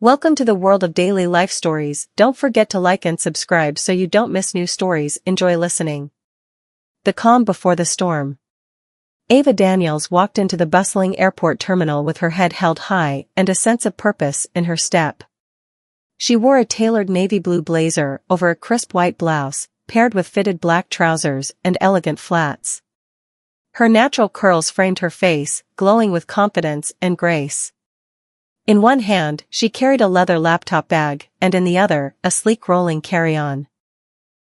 Welcome to the world of daily life stories. Don't forget to like and subscribe so you don't miss new stories. Enjoy listening. The calm before the storm. Ava Daniels walked into the bustling airport terminal with her head held high and a sense of purpose in her step. She wore a tailored navy blue blazer over a crisp white blouse, paired with fitted black trousers and elegant flats. Her natural curls framed her face, glowing with confidence and grace. In one hand, she carried a leather laptop bag, and in the other, a sleek rolling carry-on.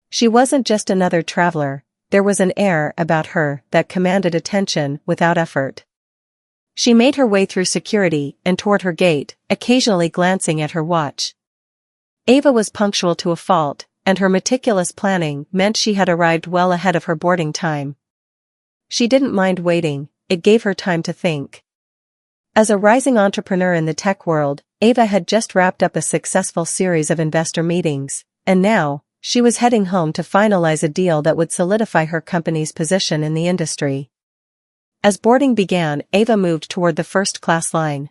She wasn't just another traveler, there was an air about her that commanded attention without effort. She made her way through security and toward her gate, occasionally glancing at her watch. Ava was punctual to a fault, and her meticulous planning meant she had arrived well ahead of her boarding time. She didn't mind waiting, it gave her time to think. As a rising entrepreneur in the tech world, Ava had just wrapped up a successful series of investor meetings, and now, she was heading home to finalize a deal that would solidify her company's position in the industry. As boarding began, Ava moved toward the first-class line.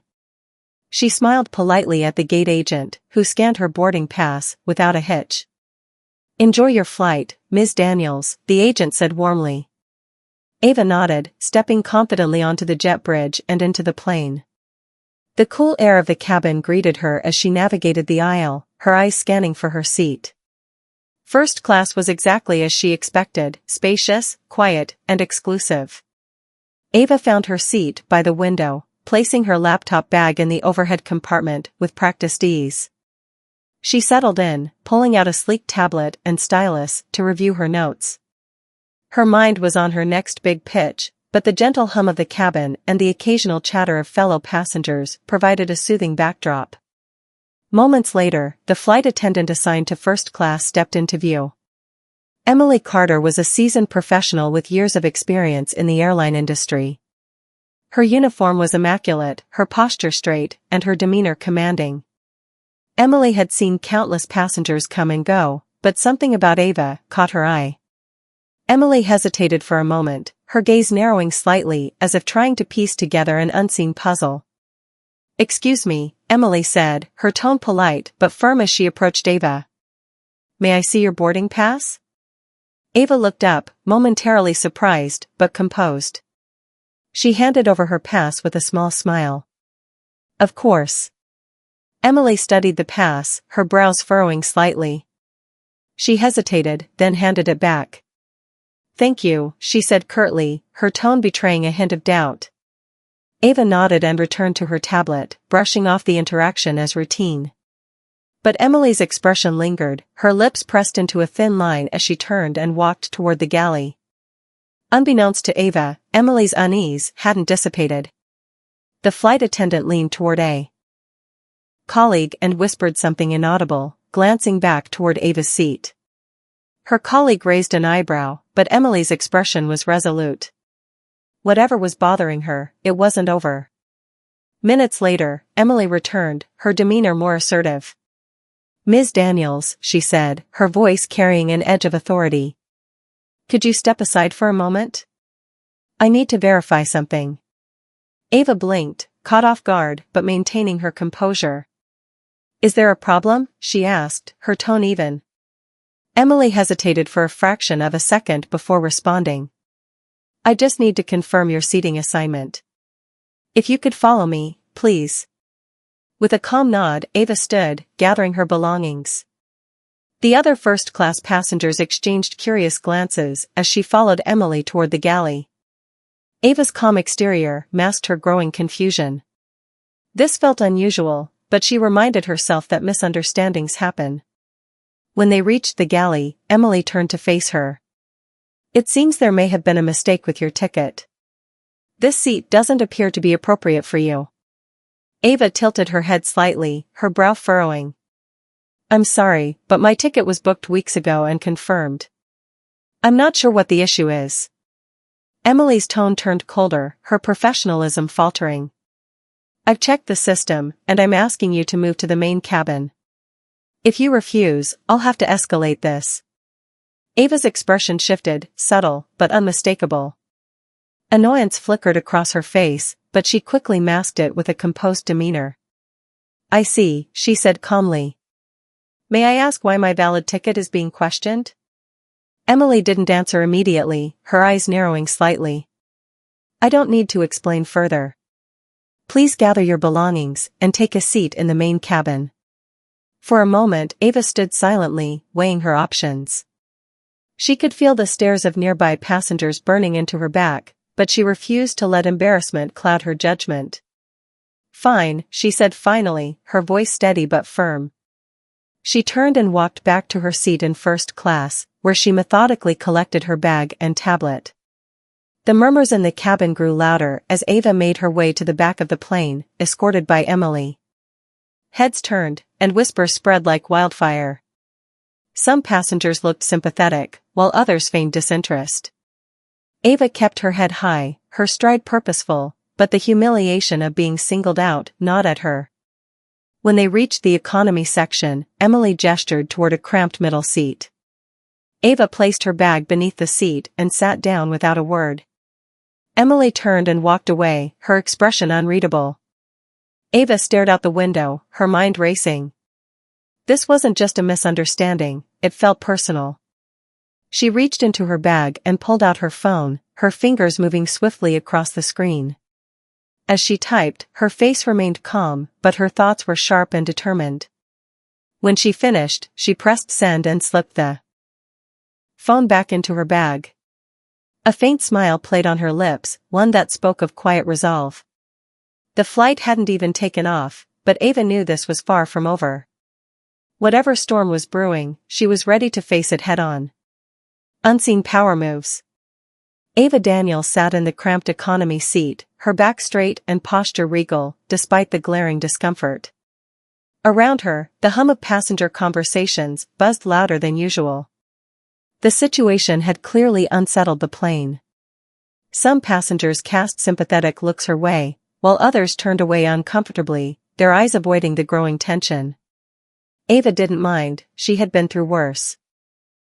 She smiled politely at the gate agent, who scanned her boarding pass without a hitch. "Enjoy your flight, Ms. Daniels," the agent said warmly. Ava nodded, stepping confidently onto the jet bridge and into the plane. The cool air of the cabin greeted her as she navigated the aisle, her eyes scanning for her seat. First class was exactly as she expected, spacious, quiet, and exclusive. Ava found her seat by the window, placing her laptop bag in the overhead compartment with practiced ease. She settled in, pulling out a sleek tablet and stylus to review her notes. Her mind was on her next big pitch, but the gentle hum of the cabin and the occasional chatter of fellow passengers provided a soothing backdrop. Moments later, the flight attendant assigned to first class stepped into view. Emily Carter was a seasoned professional with years of experience in the airline industry. Her uniform was immaculate, her posture straight, and her demeanor commanding. Emily had seen countless passengers come and go, but something about Ava caught her eye. Emily hesitated for a moment, her gaze narrowing slightly as if trying to piece together an unseen puzzle. "Excuse me," Emily said, her tone polite but firm as she approached Ava. "May I see your boarding pass?" Ava looked up, momentarily surprised but composed. She handed over her pass with a small smile. "Of course." Emily studied the pass, her brows furrowing slightly. She hesitated, then handed it back. "Thank you," she said curtly, her tone betraying a hint of doubt. Ava nodded and returned to her tablet, brushing off the interaction as routine. But Emily's expression lingered, her lips pressed into a thin line as she turned and walked toward the galley. Unbeknownst to Ava, Emily's unease hadn't dissipated. The flight attendant leaned toward a colleague and whispered something inaudible, glancing back toward Ava's seat. Her colleague raised an eyebrow, but Emily's expression was resolute. Whatever was bothering her, it wasn't over. Minutes later, Emily returned, her demeanor more assertive. "Ms. Daniels," she said, her voice carrying an edge of authority. "Could you step aside for a moment? I need to verify something." Ava blinked, caught off guard but maintaining her composure. "Is there a problem?" she asked, her tone even. Emily hesitated for a fraction of a second before responding. "I just need to confirm your seating assignment. If you could follow me, please." With a calm nod, Ava stood, gathering her belongings. The other first-class passengers exchanged curious glances as she followed Emily toward the galley. Ava's calm exterior masked her growing confusion. This felt unusual, but she reminded herself that misunderstandings happen. When they reached the galley, Emily turned to face her. "It seems there may have been a mistake with your ticket. This seat doesn't appear to be appropriate for you." Ava tilted her head slightly, her brow furrowing. "I'm sorry, but my ticket was booked weeks ago and confirmed. I'm not sure what the issue is." Emily's tone turned colder, her professionalism faltering. "I've checked the system, and I'm asking you to move to the main cabin. If you refuse, I'll have to escalate this." Ava's expression shifted, subtle but unmistakable. Annoyance flickered across her face, but she quickly masked it with a composed demeanor. I see, she said calmly. May I ask why my valid ticket is being questioned? Emily didn't answer immediately, her eyes narrowing slightly. I don't need to explain further. Please gather your belongings and take a seat in the main cabin. For a moment, Ava stood silently, weighing her options. She could feel the stares of nearby passengers burning into her back, but she refused to let embarrassment cloud her judgment. Fine, she said finally, her voice steady but firm. She turned and walked back to her seat in first class, where she methodically collected her bag and tablet. The murmurs in the cabin grew louder as Ava made her way to the back of the plane, escorted by Emily. Heads turned, and whispers spread like wildfire. Some passengers looked sympathetic, while others feigned disinterest. Ava kept her head high, her stride purposeful, but the humiliation of being singled out gnawed at her. When they reached the economy section, Emily gestured toward a cramped middle seat. Ava placed her bag beneath the seat and sat down without a word. Emily turned and walked away, her expression unreadable. Ava stared out the window, her mind racing. This wasn't just a misunderstanding, it felt personal. She reached into her bag and pulled out her phone, her fingers moving swiftly across the screen. As she typed, her face remained calm, but her thoughts were sharp and determined. When she finished, she pressed send and slipped the phone back into her bag. A faint smile played on her lips, one that spoke of quiet resolve. The flight hadn't even taken off, but Ava knew this was far from over. Whatever storm was brewing, she was ready to face it head-on. Unseen power moves. Ava Daniels sat in the cramped economy seat, her back straight and posture regal, despite the glaring discomfort. Around her, the hum of passenger conversations buzzed louder than usual. The situation had clearly unsettled the plane. Some passengers cast sympathetic looks her way, while others turned away uncomfortably, their eyes avoiding the growing tension. Ava didn't mind, she had been through worse.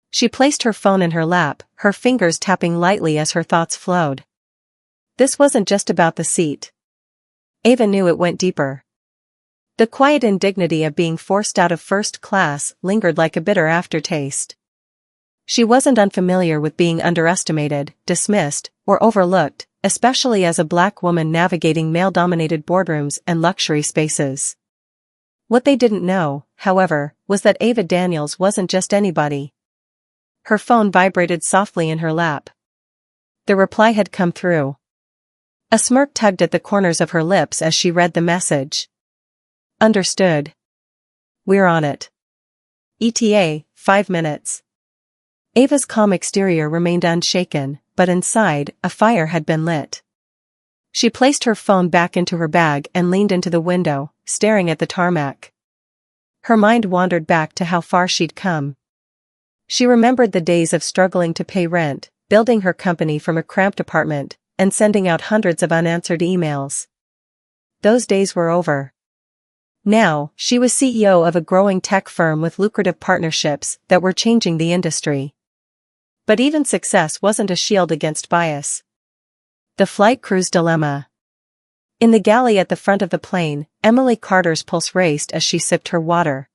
She placed her phone in her lap, her fingers tapping lightly as her thoughts flowed. This wasn't just about the seat. Ava knew it went deeper. The quiet indignity of being forced out of first class lingered like a bitter aftertaste. She wasn't unfamiliar with being underestimated, dismissed, or overlooked, especially as a black woman navigating male-dominated boardrooms and luxury spaces. What they didn't know, however, was that Ava Daniels wasn't just anybody. Her phone vibrated softly in her lap. The reply had come through. A smirk tugged at the corners of her lips as she read the message. Understood. We're on it. ETA, 5 minutes. Ava's calm exterior remained unshaken, but inside, a fire had been lit. She placed her phone back into her bag and leaned into the window, staring at the tarmac. Her mind wandered back to how far she'd come. She remembered the days of struggling to pay rent, building her company from a cramped apartment, and sending out hundreds of unanswered emails. Those days were over. Now, she was CEO of a growing tech firm with lucrative partnerships that were changing the industry. But even success wasn't a shield against bias. The flight crew's dilemma. In the galley at the front of the plane, Emily Carter's pulse raced as she sipped her water.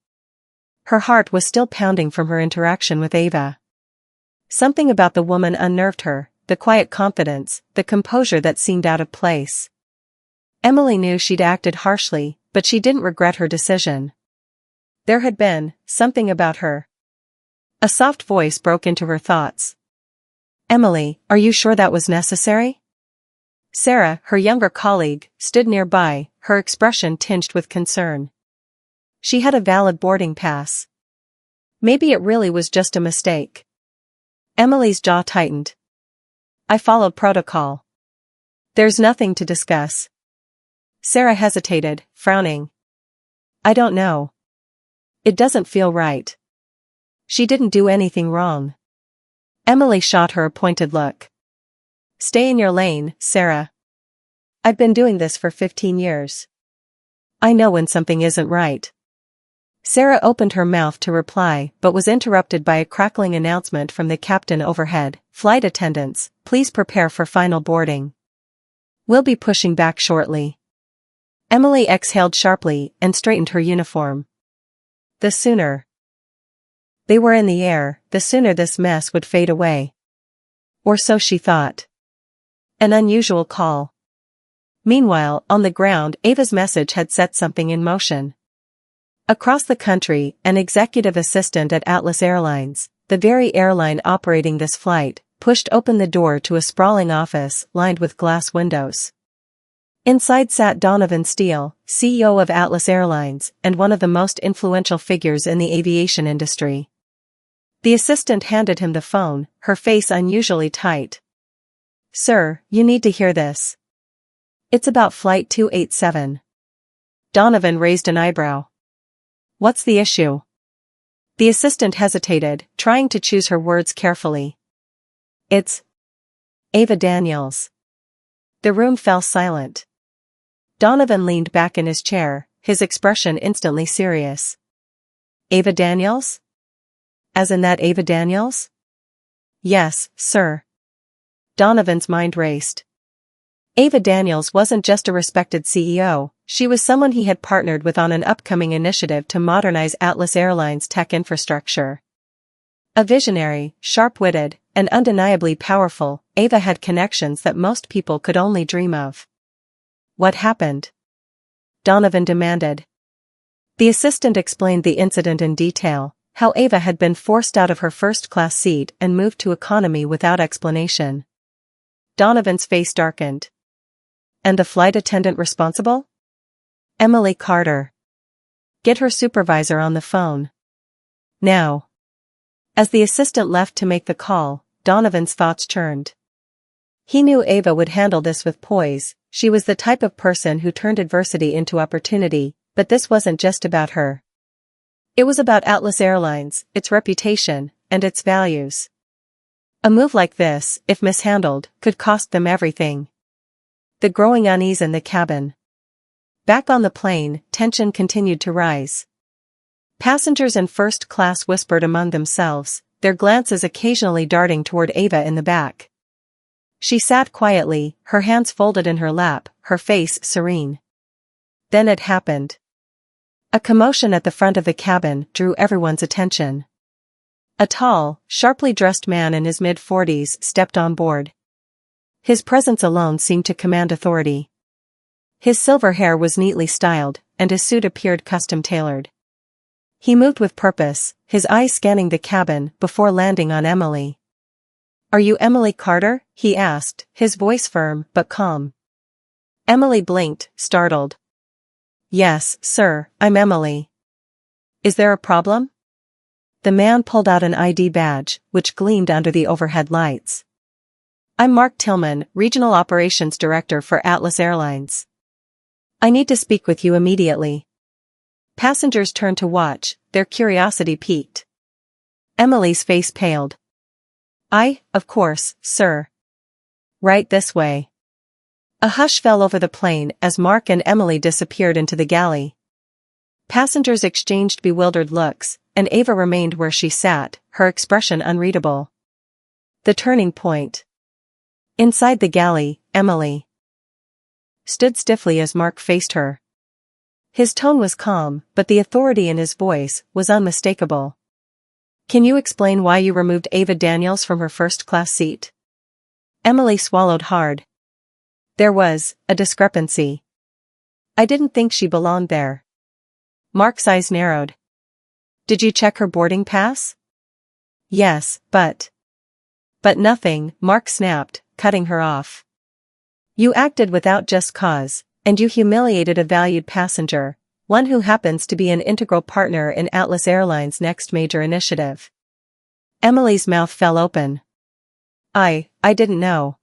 Her heart was still pounding from her interaction with Ava. Something about the woman unnerved her, the quiet confidence, the composure that seemed out of place. Emily knew she'd acted harshly, but she didn't regret her decision. There had been something about her. A soft voice broke into her thoughts. Emily, are you sure that was necessary? Sarah, her younger colleague, stood nearby, her expression tinged with concern. She had a valid boarding pass. Maybe it really was just a mistake. Emily's jaw tightened. I followed protocol. There's nothing to discuss. Sarah hesitated, frowning. I don't know. It doesn't feel right. She didn't do anything wrong. Emily shot her a pointed look. Stay in your lane, Sarah. I've been doing this for 15 years. I know when something isn't right. Sarah opened her mouth to reply but was interrupted by a crackling announcement from the captain overhead. Flight attendants, please prepare for final boarding. We'll be pushing back shortly. Emily exhaled sharply and straightened her uniform. The sooner they were in the air, the sooner this mess would fade away. Or so she thought. An unusual call. Meanwhile, on the ground, Ava's message had set something in motion. Across the country, an executive assistant at Atlas Airlines, the very airline operating this flight, pushed open the door to a sprawling office lined with glass windows. Inside sat Donovan Steele, CEO of Atlas Airlines and one of the most influential figures in the aviation industry. The assistant handed him the phone, her face unusually tight. "Sir, you need to hear this. It's about Flight 287. Donovan raised an eyebrow. "What's the issue?" The assistant hesitated, trying to choose her words carefully. "It's Ava Daniels." The room fell silent. Donovan leaned back in his chair, his expression instantly serious. "Ava Daniels? As in that Ava Daniels?" "Yes, sir." Donovan's mind raced. Ava Daniels wasn't just a respected CEO, she was someone he had partnered with on an upcoming initiative to modernize Atlas Airlines' tech infrastructure. A visionary, sharp-witted, and undeniably powerful, Ava had connections that most people could only dream of. "What happened?" Donovan demanded. The assistant explained the incident in detail, how Ava had been forced out of her first-class seat and moved to economy without explanation. Donovan's face darkened. "And the flight attendant responsible?" "Emily Carter. Get her supervisor on the phone. Now." As the assistant left to make the call, Donovan's thoughts turned. He knew Ava would handle this with poise, she was the type of person who turned adversity into opportunity, but this wasn't just about her. It was about Atlas Airlines, its reputation, and its values. A move like this, if mishandled, could cost them everything. The growing unease in the cabin. Back on the plane, tension continued to rise. Passengers in first class whispered among themselves, their glances occasionally darting toward Ava in the back. She sat quietly, her hands folded in her lap, her face serene. Then it happened. A commotion at the front of the cabin drew everyone's attention. A tall, sharply dressed man in his mid-40s stepped on board. His presence alone seemed to command authority. His silver hair was neatly styled, and his suit appeared custom-tailored. He moved with purpose, his eyes scanning the cabin before landing on Emily. "Are you Emily Carter?" he asked, his voice firm but calm. Emily blinked, startled. "Yes, sir, I'm Emily. Is there a problem?" The man pulled out an ID badge, which gleamed under the overhead lights. "I'm Mark Tillman, Regional Operations Director for Atlas Airlines. I need to speak with you immediately." Passengers turned to watch, their curiosity piqued. Emily's face paled. Of course, sir. Right this way." A hush fell over the plane as Mark and Emily disappeared into the galley. Passengers exchanged bewildered looks, and Ava remained where she sat, her expression unreadable. The turning point. Inside the galley, Emily stood stiffly as Mark faced her. His tone was calm, but the authority in his voice was unmistakable. "Can you explain why you removed Ava Daniels from her first-class seat?" Emily swallowed hard. "There was a discrepancy. I didn't think she belonged there." Mark's eyes narrowed. "Did you check her boarding pass?" "Yes, but nothing," Mark snapped, cutting her off. "You acted without just cause, and you humiliated a valued passenger, one who happens to be an integral partner in Atlas Airlines' next major initiative." Emily's mouth fell open. I didn't know."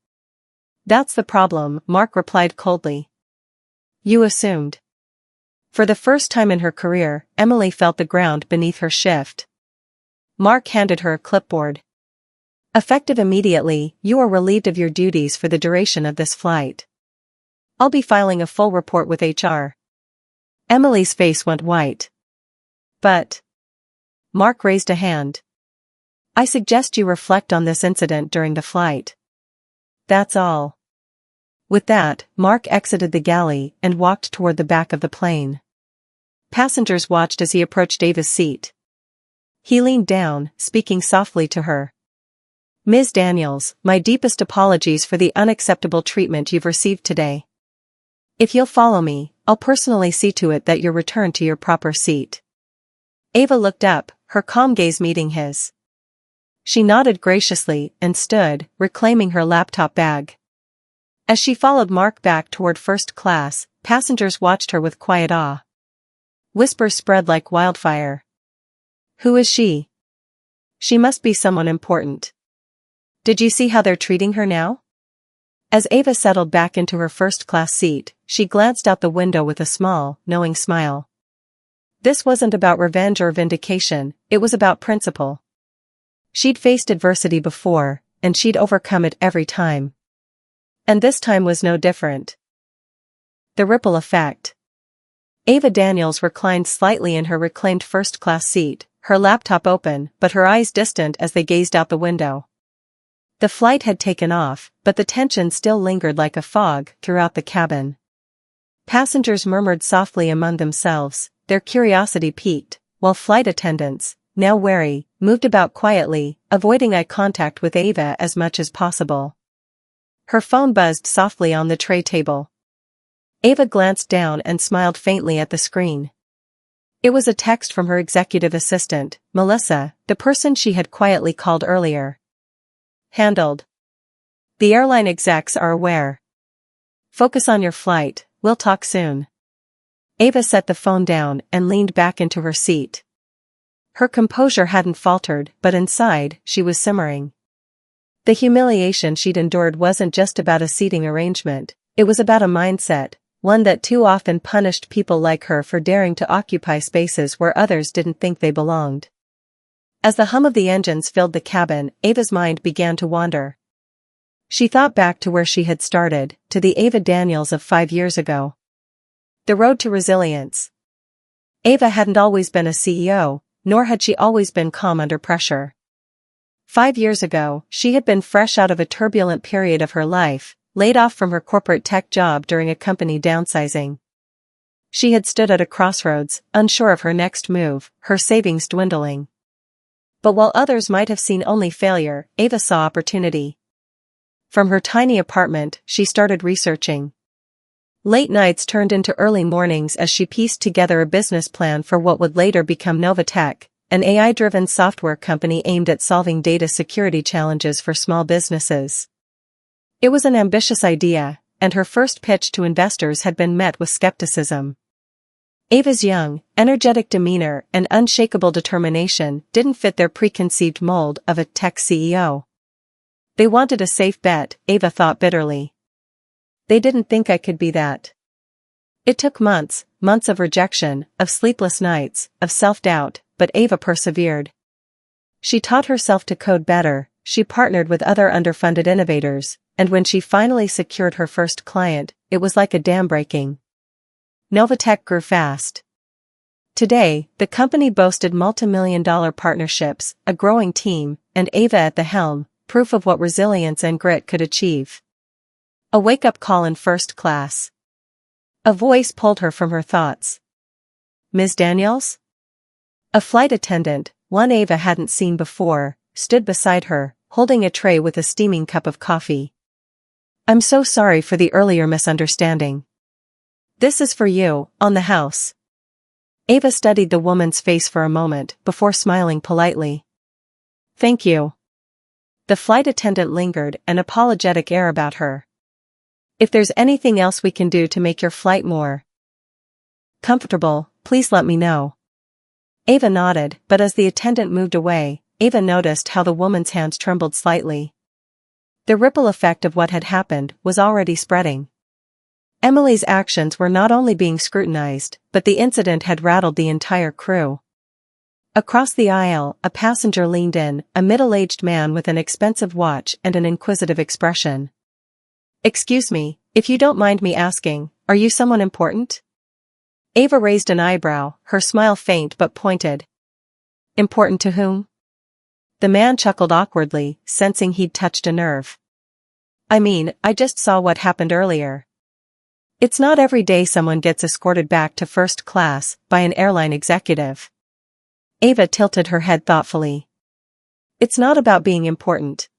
"That's the problem," Mark replied coldly. "You assumed." For the first time in her career, Emily felt the ground beneath her shift. Mark handed her a clipboard. "Effective immediately, you are relieved of your duties for the duration of this flight. I'll be filing a full report with HR." Emily's face went white. "But..." Mark raised a hand. "I suggest you reflect on this incident during the flight. That's all." With that, Mark exited the galley and walked toward the back of the plane. Passengers watched as he approached Ava's seat. He leaned down, speaking softly to her. "Ms. Daniels, my deepest apologies for the unacceptable treatment you've received today. If you'll follow me, I'll personally see to it that you're returned to your proper seat." Ava looked up, her calm gaze meeting his. She nodded graciously and stood, reclaiming her laptop bag. As she followed Mark back toward first class, passengers watched her with quiet awe. Whispers spread like wildfire. "Who is she? She must be someone important. Did you see how they're treating her now?" As Ava settled back into her first-class seat, she glanced out the window with a small, knowing smile. This wasn't about revenge or vindication, it was about principle. She'd faced adversity before, and she'd overcome it every time. And this time was no different. The ripple effect. Ava Daniels reclined slightly in her reclaimed first-class seat, her laptop open but her eyes distant as they gazed out the window. The flight had taken off, but the tension still lingered like a fog throughout the cabin. Passengers murmured softly among themselves, their curiosity piqued, while flight attendants, now wary, moved about quietly, avoiding eye contact with Ava as much as possible. Her phone buzzed softly on the tray table. Ava glanced down and smiled faintly at the screen. It was a text from her executive assistant, Melissa, the person she had quietly called earlier. Handled. The airline execs are aware. Focus on your flight, we'll talk soon. Ava set the phone down and leaned back into her seat. Her composure hadn't faltered, but inside, she was simmering. The humiliation she'd endured wasn't just about a seating arrangement, it was about a mindset, one that too often punished people like her for daring to occupy spaces where others didn't think they belonged. As the hum of the engines filled the cabin, Ava's mind began to wander. She thought back to where she had started, to the Ava Daniels of 5 years ago. The road to resilience. Ava hadn't always been a CEO, nor had she always been calm under pressure. 5 years ago, she had been fresh out of a turbulent period of her life, laid off from her corporate tech job during a company downsizing. She had stood at a crossroads, unsure of her next move, her savings dwindling. But while others might have seen only failure, Ava saw opportunity. From her tiny apartment, she started researching. Late nights turned into early mornings as she pieced together a business plan for what would later become Novatech, an AI-driven software company aimed at solving data security challenges for small businesses. It was an ambitious idea, and her first pitch to investors had been met with skepticism. Ava's young, energetic demeanor and unshakable determination didn't fit their preconceived mold of a tech CEO. They wanted a safe bet, Ava thought bitterly. They didn't think I could be that. It took months of rejection, of sleepless nights, of self-doubt, but Ava persevered. She taught herself to code better, she partnered with other underfunded innovators, and when she finally secured her first client, it was like a dam breaking. Novatech grew fast. Today, the company boasted multi-million-dollar partnerships, a growing team, and Ava at the helm, proof of what resilience and grit could achieve. A wake-up call in first class. A voice pulled her from her thoughts. "Ms. Daniels?" A flight attendant, one Ava hadn't seen before, stood beside her, holding a tray with a steaming cup of coffee. "I'm so sorry for the earlier misunderstanding. This is for you, on the house." Ava studied the woman's face for a moment before smiling politely. "Thank you." The flight attendant lingered, an apologetic air about her. "If there's anything else we can do to make your flight more comfortable, please let me know." Ava nodded, but as the attendant moved away, Ava noticed how the woman's hands trembled slightly. The ripple effect of what had happened was already spreading. Emily's actions were not only being scrutinized, but the incident had rattled the entire crew. Across the aisle, a passenger leaned in, a middle-aged man with an expensive watch and an inquisitive expression. "Excuse me, if you don't mind me asking, are you someone important?" Ava raised an eyebrow, her smile faint but pointed. "Important to whom?" The man chuckled awkwardly, sensing he'd touched a nerve. I just saw what happened earlier. It's not every day someone gets escorted back to first class by an airline executive. Ava tilted her head thoughtfully. It's not about being important.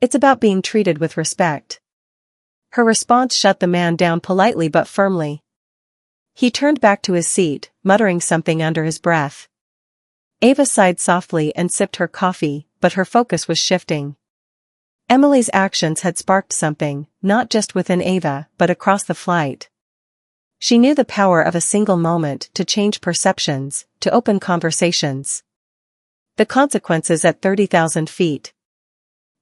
It's about being treated with respect. Her response shut the man down politely but firmly. He turned back to his seat, muttering something under his breath. Ava sighed softly and sipped her coffee, but her focus was shifting. Emily's actions had sparked something, not just within Ava, but across the flight. She knew the power of a single moment to change perceptions, to open conversations. The consequences at 30,000 feet.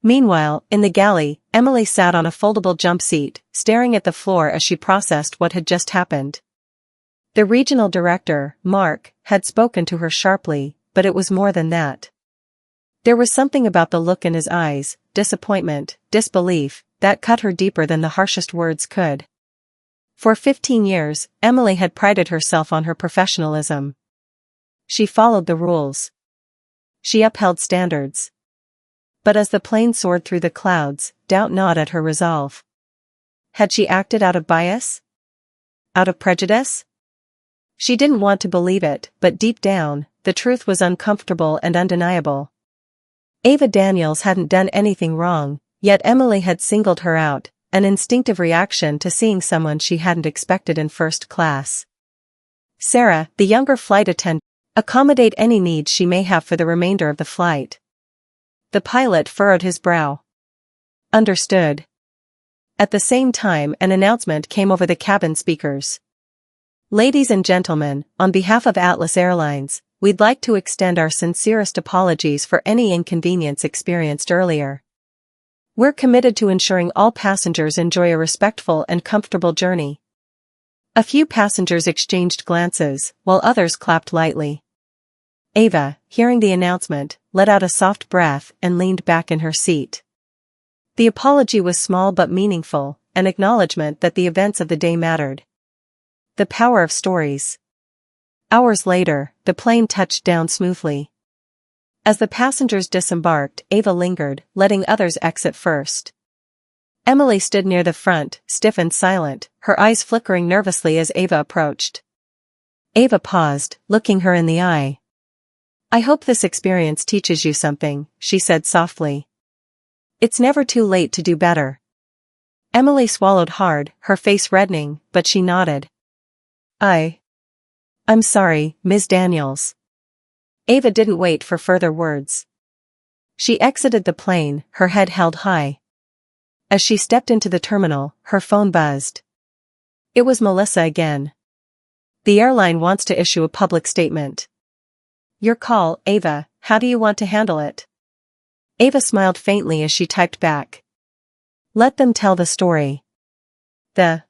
Meanwhile, in the galley, Emily sat on a foldable jump seat, staring at the floor as she processed what had just happened. The regional director, Mark, had spoken to her sharply, but it was more than that. There was something about the look in his eyes, disappointment, disbelief, that cut her deeper than the harshest words could. For 15 years, Emily had prided herself on her professionalism. She followed the rules. She upheld standards. But as the plane soared through the clouds, doubt gnawed at her resolve. Had she acted out of bias? Out of prejudice? She didn't want to believe it, but deep down, the truth was uncomfortable and undeniable. Ava Daniels hadn't done anything wrong, yet Emily had singled her out, an instinctive reaction to seeing someone she hadn't expected in first class. Sarah, the younger flight attendant, accommodate any needs she may have for the remainder of the flight. The pilot furrowed his brow. Understood. At the same time, an announcement came over the cabin speakers. Ladies and gentlemen, on behalf of Atlas Airlines, we'd like to extend our sincerest apologies for any inconvenience experienced earlier. We're committed to ensuring all passengers enjoy a respectful and comfortable journey. A few passengers exchanged glances, while others clapped lightly. Ava, hearing the announcement, let out a soft breath and leaned back in her seat. The apology was small but meaningful, an acknowledgement that the events of the day mattered. The power of stories. Hours later, the plane touched down smoothly. As the passengers disembarked, Ava lingered, letting others exit first. Emily stood near the front, stiff and silent, her eyes flickering nervously as Ava approached. Ava paused, looking her in the eye. I hope this experience teaches you something, she said softly. It's never too late to do better. Emily swallowed hard, her face reddening, but she nodded. I'm sorry, Ms. Daniels. Ava didn't wait for further words. She exited the plane, her head held high. As she stepped into the terminal, her phone buzzed. It was Melissa again. The airline wants to issue a public statement. Your call, Ava, how do you want to handle it? Ava smiled faintly as she typed back. Let them tell the story. The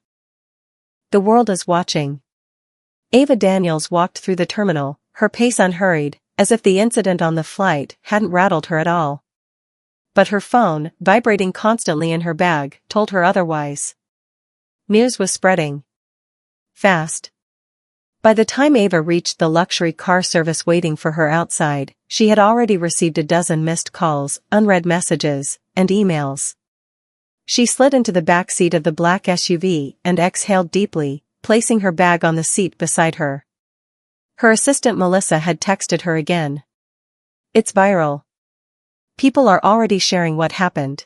world is watching. Ava Daniels walked through the terminal, her pace unhurried, as if the incident on the flight hadn't rattled her at all. But her phone, vibrating constantly in her bag, told her otherwise. News was spreading. Fast. By the time Ava reached the luxury car service waiting for her outside, she had already received a dozen missed calls, unread messages, and emails. She slid into the back seat of the black SUV and exhaled deeply, placing her bag on the seat beside her. Her assistant Melissa had texted her again. It's viral. People are already sharing what happened.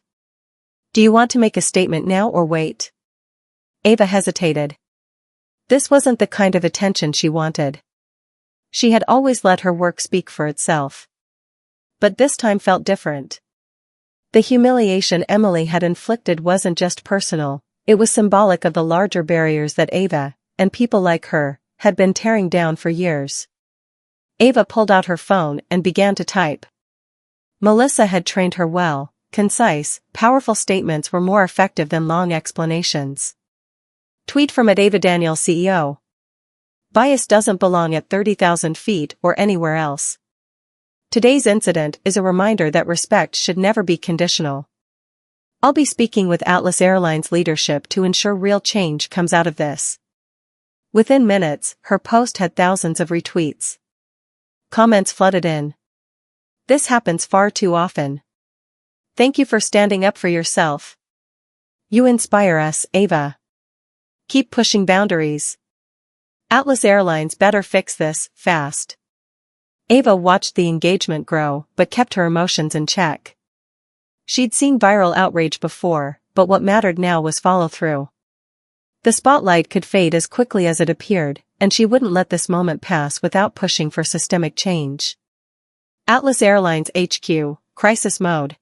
Do you want to make a statement now or wait? Ava hesitated. This wasn't the kind of attention she wanted. She had always let her work speak for itself. But this time felt different. The humiliation Emily had inflicted wasn't just personal, it was symbolic of the larger barriers that Ava, and people like her, had been tearing down for years. Ava pulled out her phone and began to type. Melissa had trained her well. Concise, powerful statements were more effective than long explanations. Tweet from @Ava Daniels CEO. Bias doesn't belong at 30,000 feet or anywhere else. Today's incident is a reminder that respect should never be conditional. I'll be speaking with Atlas Airlines leadership to ensure real change comes out of this. Within minutes, her post had thousands of retweets. Comments flooded in. This happens far too often. Thank you for standing up for yourself. You inspire us, Ava. Keep pushing boundaries. Atlas Airlines better fix this, fast. Ava watched the engagement grow, but kept her emotions in check. She'd seen viral outrage before, but what mattered now was follow-through. The spotlight could fade as quickly as it appeared, and she wouldn't let this moment pass without pushing for systemic change. Atlas Airlines HQ, crisis mode.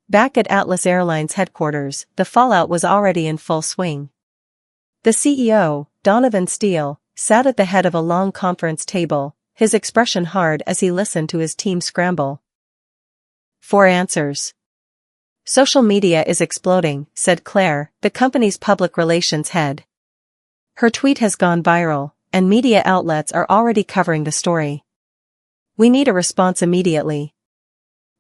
Back at Atlas Airlines headquarters, the fallout was already in full swing. The CEO, Donovan Steele, sat at the head of a long conference table, his expression hard as he listened to his team scramble for answers. Social media is exploding, said Claire, the company's public relations head. Her tweet has gone viral, and media outlets are already covering the story. We need a response immediately.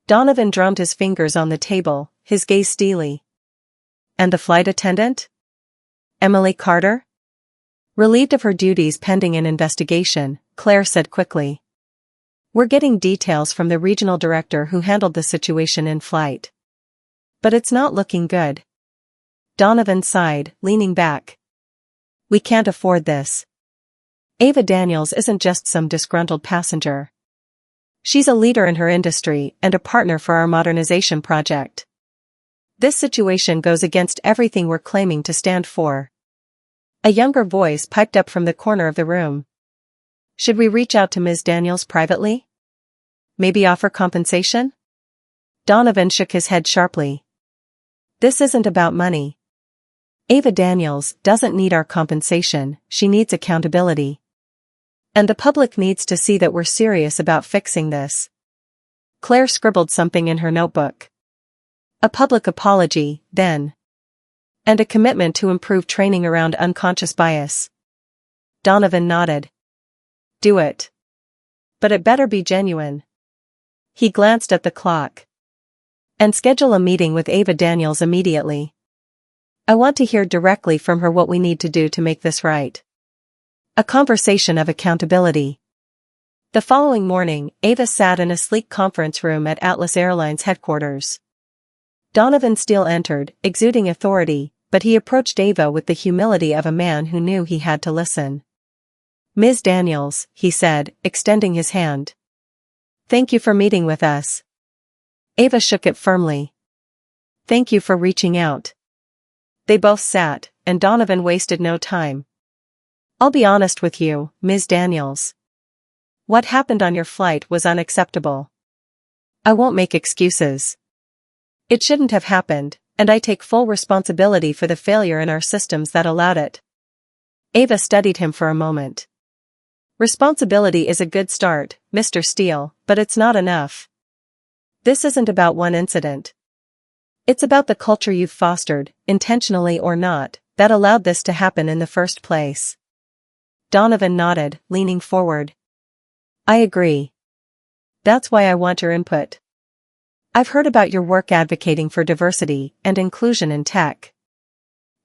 Donovan drummed his fingers on the table, his gaze steely. And the flight attendant? Emily Carter? Relieved of her duties pending an investigation, Claire said quickly. We're getting details from the regional director who handled the situation in flight. But it's not looking good. Donovan sighed, leaning back. We can't afford this. Ava Daniels isn't just some disgruntled passenger. She's a leader in her industry and a partner for our modernization project. This situation goes against everything we're claiming to stand for. A younger voice piped up from the corner of the room. Should we reach out to Ms. Daniels privately? Maybe offer compensation? Donovan shook his head sharply. This isn't about money. Ava Daniels doesn't need our compensation, she needs accountability. And the public needs to see that we're serious about fixing this. Claire scribbled something in her notebook. A public apology, then. And a commitment to improve training around unconscious bias. Donovan nodded. Do it. But it better be genuine. He glanced at the clock. And schedule a meeting with Ava Daniels immediately. I want to hear directly from her what we need to do to make this right. A conversation of accountability. The following morning, Ava sat in a sleek conference room at Atlas Airlines headquarters. Donovan Steele entered, exuding authority, but he approached Ava with the humility of a man who knew he had to listen. Ms. Daniels, he said, extending his hand. Thank you for meeting with us. Ava shook it firmly. Thank you for reaching out. They both sat, and Donovan wasted no time. I'll be honest with you, Ms. Daniels. What happened on your flight was unacceptable. I won't make excuses. It shouldn't have happened, and I take full responsibility for the failure in our systems that allowed it. Ava studied him for a moment. Responsibility is a good start, Mr. Steele, but it's not enough. This isn't about one incident. It's about the culture you've fostered, intentionally or not, that allowed this to happen in the first place. Donovan nodded, leaning forward. I agree. That's why I want your input. I've heard about your work advocating for diversity and inclusion in tech.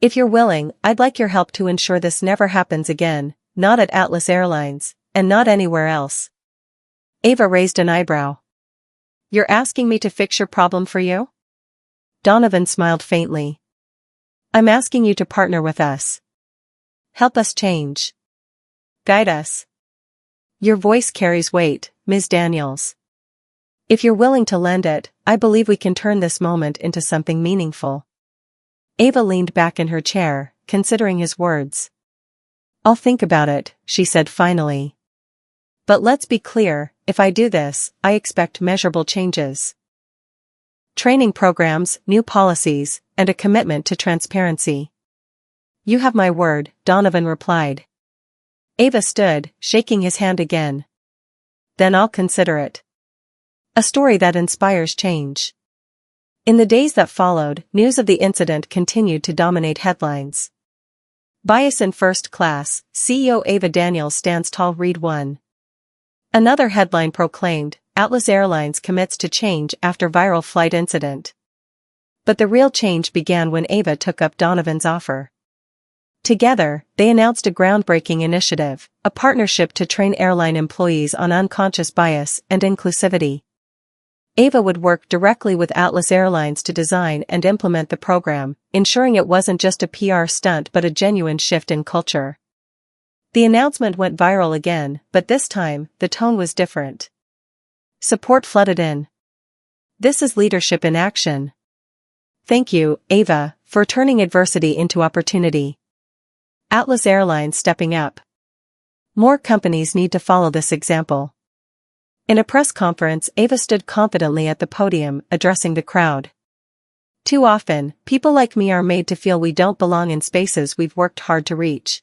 If you're willing, I'd like your help to ensure this never happens again, not at Atlas Airlines, and not anywhere else. Ava raised an eyebrow. You're asking me to fix your problem for you? Donovan smiled faintly. I'm asking you to partner with us. Help us change. Guide us. Your voice carries weight, Ms. Daniels. If you're willing to lend it, I believe we can turn this moment into something meaningful. Ava leaned back in her chair, considering his words. I'll think about it, she said finally. But let's be clear, if I do this, I expect measurable changes. Training programs, new policies, and a commitment to transparency. You have my word, Donovan replied. Ava stood, shaking his hand again. Then I'll consider it. A story that inspires change. In the days that followed, news of the incident continued to dominate headlines. Bias in first class, CEO Ava Daniels stands tall, read one. Another headline proclaimed, Atlas Airlines commits to change after viral flight incident. But the real change began when Ava took up Donovan's offer. Together, they announced a groundbreaking initiative, a partnership to train airline employees on unconscious bias and inclusivity. Ava would work directly with Atlas Airlines to design and implement the program, ensuring it wasn't just a PR stunt but a genuine shift in culture. The announcement went viral again, but this time, the tone was different. Support flooded in. "This is leadership in action. Thank you, Ava, for turning adversity into opportunity." Atlas Airlines stepping up. More companies need to follow this example. In a press conference, Ava stood confidently at the podium, addressing the crowd. "Too often, people like me are made to feel we don't belong in spaces we've worked hard to reach.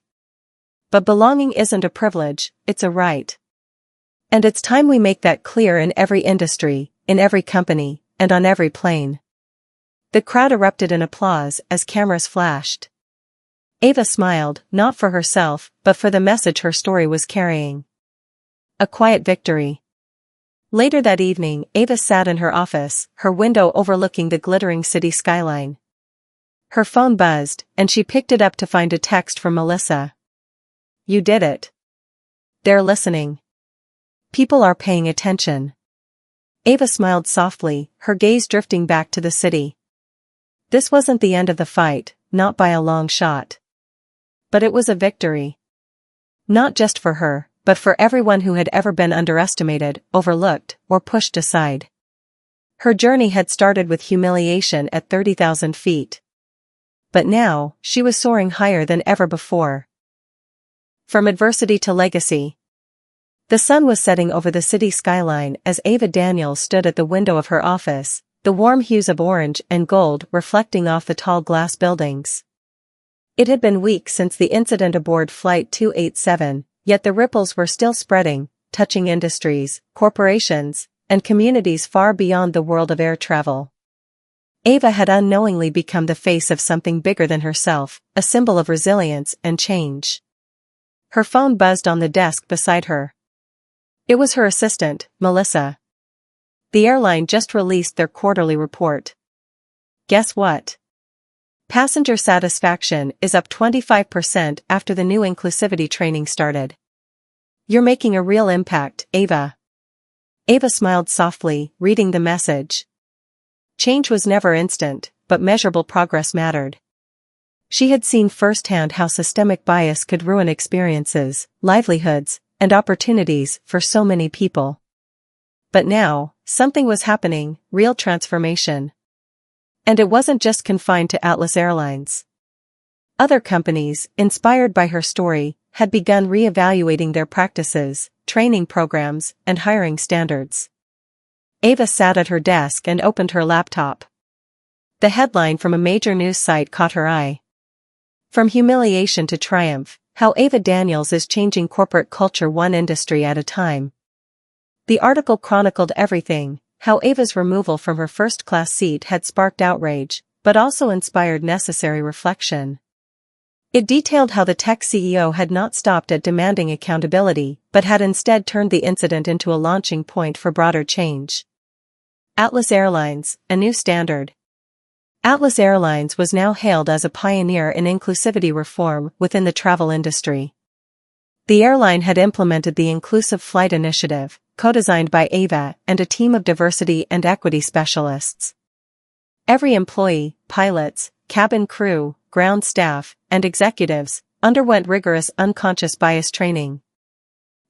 But belonging isn't a privilege, it's a right. And it's time we make that clear in every industry, in every company, and on every plane." The crowd erupted in applause as cameras flashed. Ava smiled, not for herself, but for the message her story was carrying. A quiet victory. Later that evening, Ava sat in her office, her window overlooking the glittering city skyline. Her phone buzzed, and she picked it up to find a text from Melissa. "You did it. They're listening. People are paying attention." Ava smiled softly, her gaze drifting back to the city. This wasn't the end of the fight, not by a long shot. But it was a victory. Not just for her, but for everyone who had ever been underestimated, overlooked, or pushed aside. Her journey had started with humiliation at 30,000 feet. But now, she was soaring higher than ever before. From adversity to legacy. The sun was setting over the city skyline as Ava Daniels stood at the window of her office, the warm hues of orange and gold reflecting off the tall glass buildings. It had been weeks since the incident aboard Flight 287, yet the ripples were still spreading, touching industries, corporations, and communities far beyond the world of air travel. Ava had unknowingly become the face of something bigger than herself, a symbol of resilience and change. Her phone buzzed on the desk beside her. It was her assistant, Melissa. The airline just released their quarterly report. Guess what? Passenger satisfaction is up 25% after the new inclusivity training started. You're making a real impact, Ava. Ava smiled softly, reading the message. Change was never instant, but measurable progress mattered. She had seen firsthand how systemic bias could ruin experiences, livelihoods, and opportunities for so many people. But now, something was happening, real transformation. And it wasn't just confined to Atlas Airlines. Other companies, inspired by her story, had begun re-evaluating their practices, training programs, and hiring standards. Ava sat at her desk and opened her laptop. The headline from a major news site caught her eye. From humiliation to triumph, how Ava Daniels is changing corporate culture one industry at a time. The article chronicled everything, how Ava's removal from her first-class seat had sparked outrage, but also inspired necessary reflection. It detailed how the tech CEO had not stopped at demanding accountability, but had instead turned the incident into a launching point for broader change. Atlas Airlines, a new standard. Atlas Airlines was now hailed as a pioneer in inclusivity reform within the travel industry. The airline had implemented the Inclusive Flight Initiative, co-designed by Ava and a team of diversity and equity specialists. Every employee, pilots, cabin crew, ground staff, and executives, underwent rigorous unconscious bias training.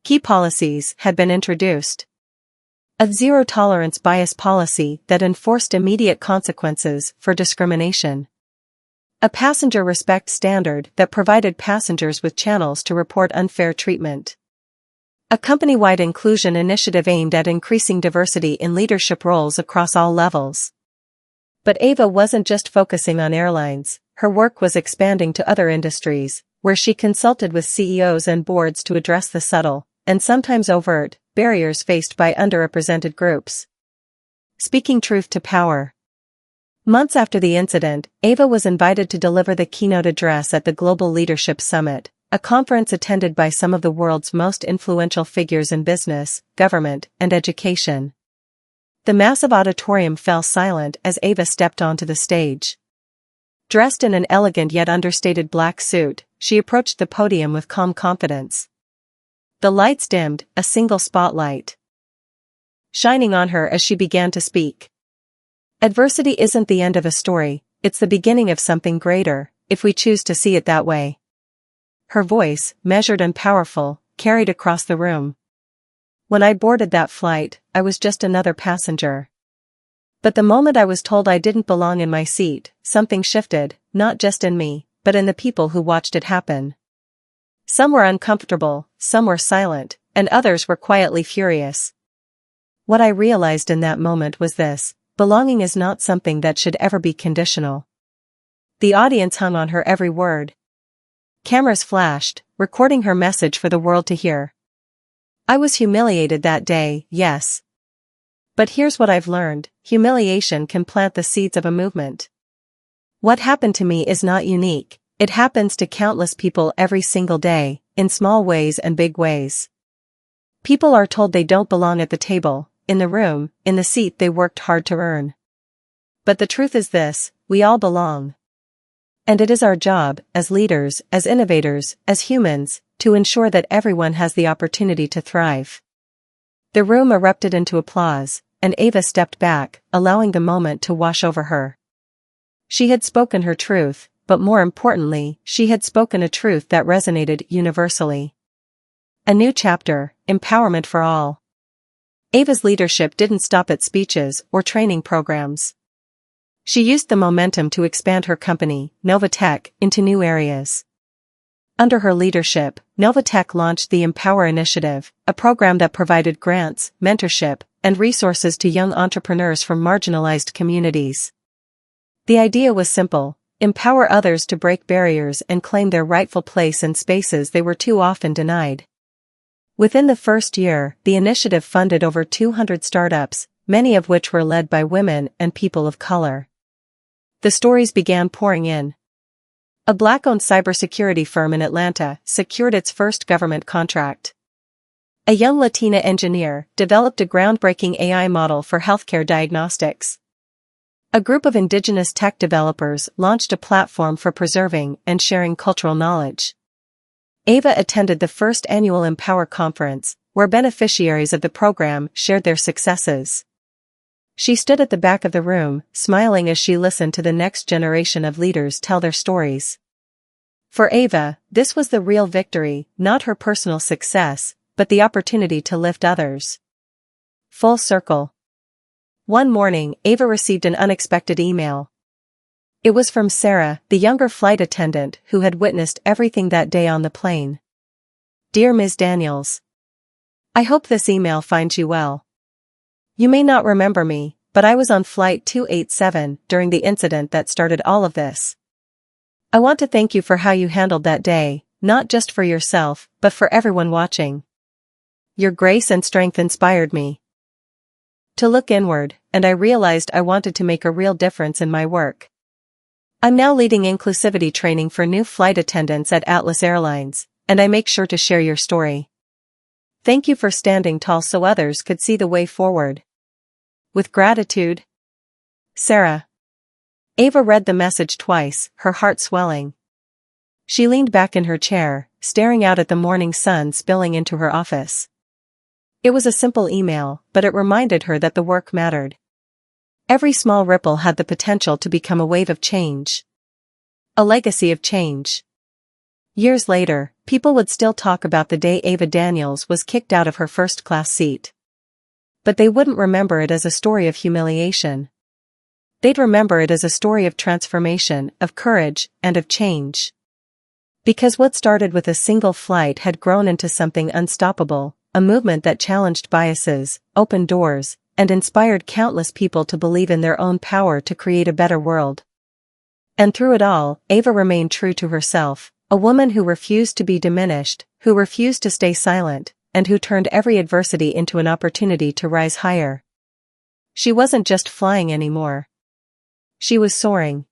Key policies had been introduced. A zero-tolerance bias policy that enforced immediate consequences for discrimination. A passenger respect standard that provided passengers with channels to report unfair treatment. A company-wide inclusion initiative aimed at increasing diversity in leadership roles across all levels. But Ava wasn't just focusing on airlines, her work was expanding to other industries, where she consulted with CEOs and boards to address the subtle, and sometimes overt, barriers faced by underrepresented groups. Speaking truth to power. Months after the incident, Ava was invited to deliver the keynote address at the Global Leadership Summit, a conference attended by some of the world's most influential figures in business, government, and education. The massive auditorium fell silent as Ava stepped onto the stage. Dressed in an elegant yet understated black suit, she approached the podium with calm confidence. The lights dimmed, a single spotlight. shining on her as she began to speak. Adversity isn't the end of a story, it's the beginning of something greater, if we choose to see it that way. Her voice, measured and powerful, carried across the room. When I boarded that flight, I was just another passenger. But the moment I was told I didn't belong in my seat, something shifted, not just in me, but in the people who watched it happen. Some were uncomfortable, some were silent, and others were quietly furious. What I realized in that moment was this: belonging is not something that should ever be conditional. The audience hung on her every word. Cameras flashed, recording her message for the world to hear. I was humiliated that day, yes. But here's what I've learned: humiliation can plant the seeds of a movement. What happened to me is not unique, it happens to countless people every single day, in small ways and big ways. People are told they don't belong at the table, in the room, in the seat they worked hard to earn. But the truth is this: we all belong. And it is our job, as leaders, as innovators, as humans, to ensure that everyone has the opportunity to thrive. The room erupted into applause, and Ava stepped back, allowing the moment to wash over her. She had spoken her truth, but more importantly, she had spoken a truth that resonated universally. A new chapter, empowerment for all. Ava's leadership didn't stop at speeches or training programs. She used the momentum to expand her company, Novatech, into new areas. Under her leadership, Novatech launched the Empower Initiative, a program that provided grants, mentorship, and resources to young entrepreneurs from marginalized communities. The idea was simple: empower others to break barriers and claim their rightful place in spaces they were too often denied. Within the first year, the initiative funded over 200 startups, many of which were led by women and people of color. The stories began pouring in. A Black-owned cybersecurity firm in Atlanta secured its first government contract. A young Latina engineer developed a groundbreaking AI model for healthcare diagnostics. A group of indigenous tech developers launched a platform for preserving and sharing cultural knowledge. Ava attended the first annual Empower conference, where beneficiaries of the program shared their successes. She stood at the back of the room, smiling as she listened to the next generation of leaders tell their stories. For Ava, this was the real victory, not her personal success, but the opportunity to lift others. Full circle. One morning, Ava received an unexpected email. It was from Sarah, the younger flight attendant who had witnessed everything that day on the plane. Dear Ms. Daniels, I hope this email finds you well. You may not remember me, but I was on Flight 287 during the incident that started all of this. I want to thank you for how you handled that day, not just for yourself, but for everyone watching. Your grace and strength inspired me to look inward, and I realized I wanted to make a real difference in my work. I'm now leading inclusivity training for new flight attendants at Atlas Airlines, and I make sure to share your story. Thank you for standing tall so others could see the way forward. With gratitude, Sarah. Ava read the message twice, her heart swelling. She leaned back in her chair, staring out at the morning sun spilling into her office. It was a simple email, but it reminded her that the work mattered. Every small ripple had the potential to become a wave of change. A legacy of change. Years later, people would still talk about the day Ava Daniels was kicked out of her first-class seat. But they wouldn't remember it as a story of humiliation. They'd remember it as a story of transformation, of courage, and of change. Because what started with a single flight had grown into something unstoppable, a movement that challenged biases, opened doors, and inspired countless people to believe in their own power to create a better world. And through it all, Ava remained true to herself, a woman who refused to be diminished, who refused to stay silent, and who turned every adversity into an opportunity to rise higher. She wasn't just flying anymore. She was soaring.